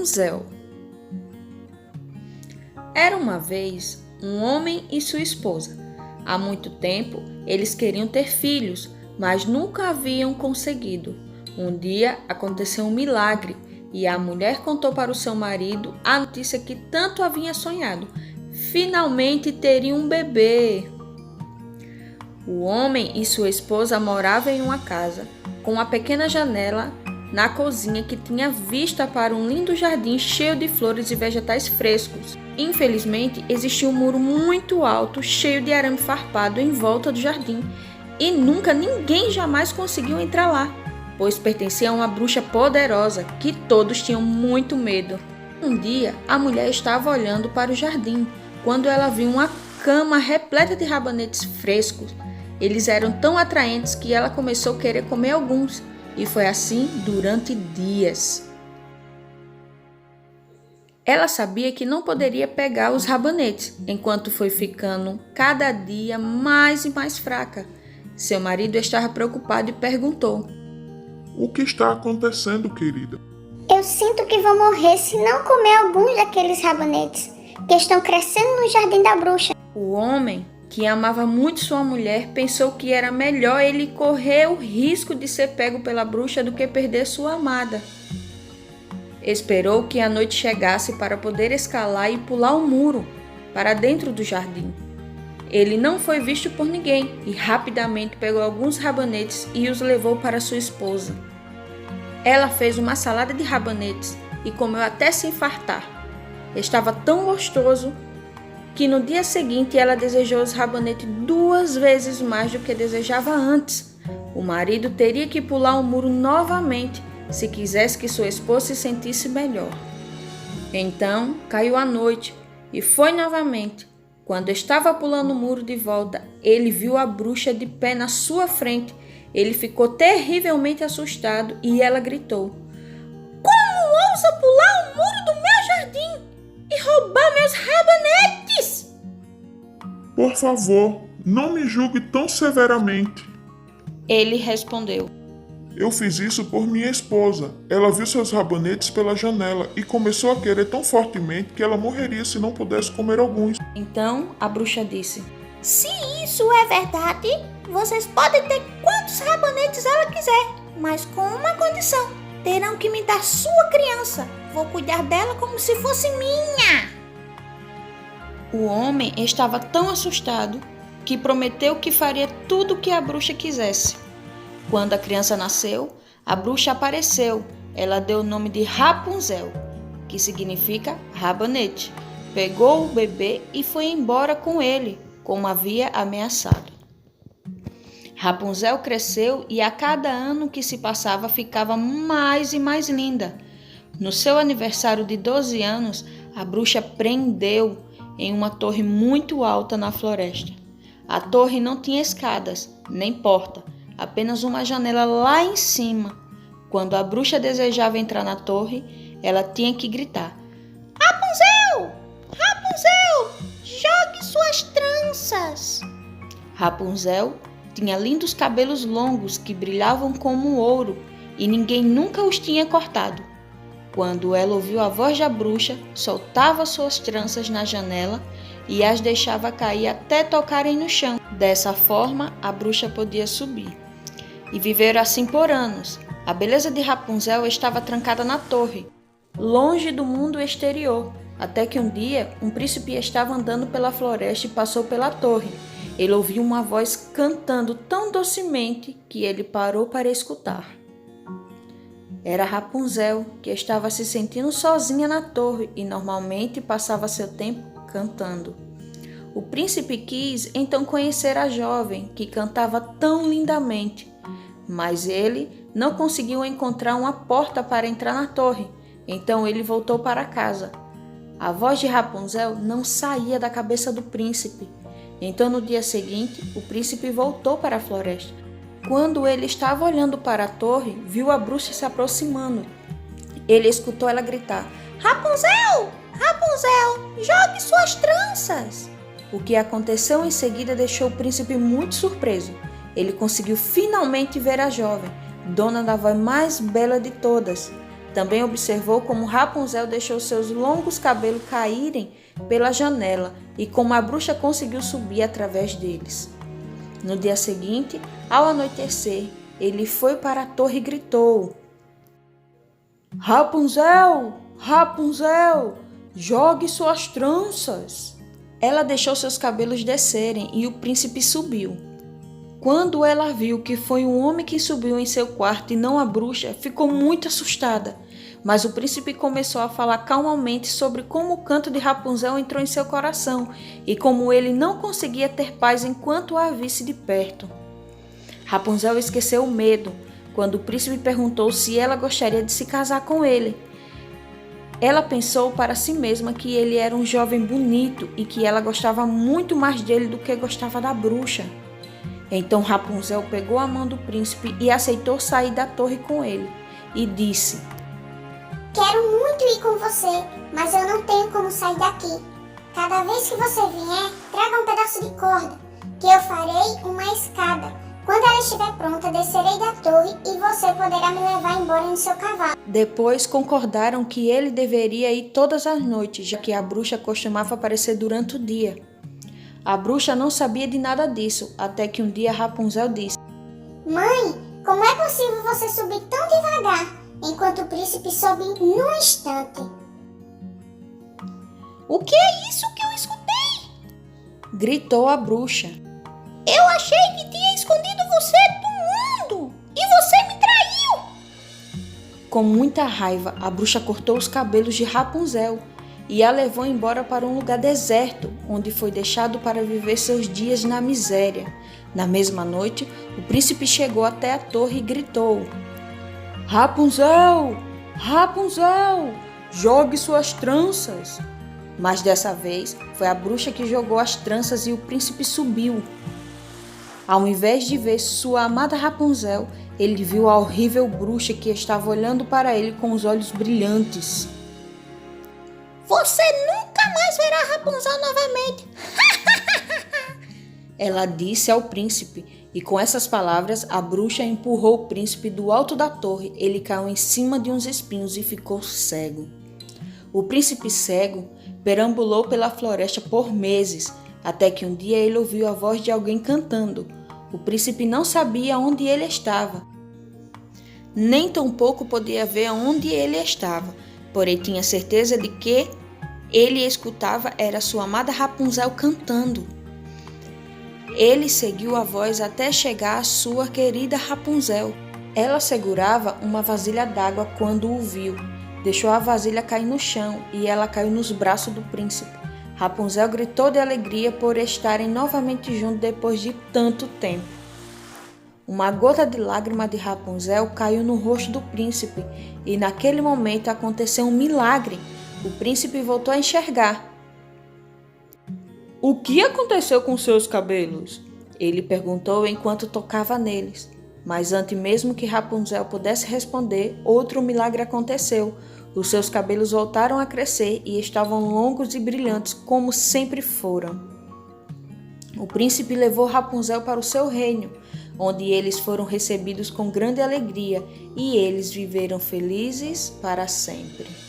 Rapunzel. Era uma vez um homem e sua esposa. Há muito tempo eles queriam ter filhos, mas nunca haviam conseguido. Um dia aconteceu um milagre e a mulher contou para o seu marido a notícia que tanto havia sonhado. Finalmente teria um bebê. O homem e sua esposa moravam em uma casa com uma pequena janela na cozinha que tinha vista para um lindo jardim cheio de flores e vegetais frescos. Infelizmente, existia um muro muito alto, cheio de arame farpado em volta do jardim, e ninguém jamais conseguiu entrar lá, pois pertencia a uma bruxa poderosa que todos tinham muito medo. Um dia, a mulher estava olhando para o jardim, quando ela viu uma cama repleta de rabanetes frescos. Eles eram tão atraentes que ela começou a querer comer alguns, e foi assim durante dias. Ela sabia que não poderia pegar os rabanetes, enquanto foi ficando cada dia mais e mais fraca. Seu marido estava preocupado e perguntou: O que está acontecendo, querida? Eu sinto que vou morrer se não comer alguns daqueles rabanetes que estão crescendo no jardim da bruxa. O homem, que amava muito sua mulher, pensou que era melhor ele correr o risco de ser pego pela bruxa do que perder sua amada. Esperou que a noite chegasse para poder escalar e pular o muro para dentro do jardim. Ele não foi visto por ninguém e rapidamente pegou alguns rabanetes e os levou para sua esposa. Ela fez uma salada de rabanetes e comeu até se infartar. Estava tão gostoso que no dia seguinte ela desejou os rabanetes 2 vezes mais do que desejava antes. O marido teria que pular o muro novamente se quisesse que sua esposa se sentisse melhor. Então caiu a noite e foi novamente. Quando estava pulando o muro de volta, ele viu a bruxa de pé na sua frente. Ele ficou terrivelmente assustado e ela gritou: Como ousa pular o muro do meu jardim e roubar meus rabanetes? Por favor, não me julgue tão severamente. Ele respondeu: Eu fiz isso por minha esposa. Ela viu seus rabanetes pela janela e começou a querer tão fortemente que ela morreria se não pudesse comer alguns. Então a bruxa disse: Se isso é verdade, vocês podem ter quantos rabanetes ela quiser, mas com uma condição: terão que me dar sua criança. Vou cuidar dela como se fosse minha. O homem estava tão assustado que prometeu que faria tudo o que a bruxa quisesse. Quando a criança nasceu, a bruxa apareceu. Ela deu o nome de Rapunzel, que significa rabanete. Pegou o bebê e foi embora com ele, como havia ameaçado. Rapunzel cresceu e a cada ano que se passava ficava mais e mais linda. No seu aniversário de 12 anos, a bruxa prendeu em uma torre muito alta na floresta. A torre não tinha escadas, nem porta, apenas uma janela lá em cima. Quando a bruxa desejava entrar na torre, ela tinha que gritar: Rapunzel! Rapunzel! Jogue suas tranças! Rapunzel tinha lindos cabelos longos que brilhavam como ouro e ninguém nunca os tinha cortado. Quando ela ouviu a voz da bruxa, soltava suas tranças na janela e as deixava cair até tocarem no chão. Dessa forma, a bruxa podia subir. E viveram assim por anos. A beleza de Rapunzel estava trancada na torre, longe do mundo exterior, até que um dia um príncipe estava andando pela floresta e passou pela torre. Ele ouviu uma voz cantando tão docemente que ele parou para escutar. Era Rapunzel, que estava se sentindo sozinha na torre e normalmente passava seu tempo cantando. O príncipe quis então conhecer a jovem que cantava tão lindamente, mas ele não conseguiu encontrar uma porta para entrar na torre, então ele voltou para casa. A voz de Rapunzel não saía da cabeça do príncipe. Então no dia seguinte, o príncipe voltou para a floresta. Quando ele estava olhando para a torre, viu a bruxa se aproximando. Ele escutou ela gritar: Rapunzel! Rapunzel! Jogue suas tranças! O que aconteceu em seguida deixou o príncipe muito surpreso. Ele conseguiu finalmente ver a jovem, dona da voz mais bela de todas. também observou como Rapunzel deixou seus longos cabelos caírem pela janela e como a bruxa conseguiu subir através deles. No dia seguinte, ao anoitecer, ele foi para a torre e gritou: Rapunzel! Rapunzel! Jogue suas tranças! Ela deixou seus cabelos descerem e o príncipe subiu. Quando ela viu que foi um homem que subiu em seu quarto e não a bruxa, ficou muito assustada. Mas o príncipe começou a falar calmamente sobre como o canto de Rapunzel entrou em seu coração e como ele não conseguia ter paz enquanto a visse de perto. Rapunzel esqueceu o medo quando o príncipe perguntou se ela gostaria de se casar com ele. Ela pensou para si mesma que ele era um jovem bonito e que ela gostava muito mais dele do que gostava da bruxa. Então Rapunzel pegou a mão do príncipe e aceitou sair da torre com ele e disse: Quero muito ir com você, mas eu não tenho como sair daqui. Cada vez que você vier, traga um pedaço de corda, que eu farei uma escada. Quando ela estiver pronta, descerei da torre e você poderá me levar embora no seu cavalo. Depois concordaram que ele deveria ir todas as noites, já que a bruxa costumava aparecer durante o dia. A bruxa não sabia de nada disso, até que um dia Rapunzel disse: Mãe, como é possível você subir tão devagar, enquanto o príncipe sobe num instante? O que é isso que eu escutei? Gritou a bruxa. Eu achei que tinha escondido você do mundo e você me traiu! Com muita raiva, a bruxa cortou os cabelos de Rapunzel e a levou embora para um lugar deserto, onde foi deixado para viver seus dias na miséria. Na mesma noite, o príncipe chegou até a torre e gritou: Rapunzel! Rapunzel! Jogue suas tranças! Mas dessa vez, foi a bruxa que jogou as tranças e o príncipe subiu. Ao invés de ver sua amada Rapunzel, ele viu a horrível bruxa que estava olhando para ele com os olhos brilhantes. Você nunca mais verá Rapunzel novamente! Ela disse ao príncipe, e com essas palavras a bruxa empurrou o príncipe do alto da torre. Ele caiu em cima de uns espinhos e ficou cego. O príncipe cego perambulou pela floresta por meses, até que um dia ele ouviu a voz de alguém cantando. O príncipe não sabia onde ele estava, nem tampouco podia ver onde ele estava, porém tinha certeza de que ele escutava era sua amada Rapunzel cantando. Ele seguiu a voz até chegar à sua querida Rapunzel. Ela segurava uma vasilha d'água quando o viu. Deixou a vasilha cair no chão e ela caiu nos braços do príncipe. Rapunzel gritou de alegria por estarem novamente juntos depois de tanto tempo. Uma gota de lágrima de Rapunzel caiu no rosto do príncipe e naquele momento aconteceu um milagre. O príncipe voltou a enxergar. O que aconteceu com seus cabelos? Ele perguntou enquanto tocava neles. Mas antes mesmo que Rapunzel pudesse responder, outro milagre aconteceu. Os seus cabelos voltaram a crescer e estavam longos e brilhantes como sempre foram. O príncipe levou Rapunzel para o seu reino, onde eles foram recebidos com grande alegria e eles viveram felizes para sempre.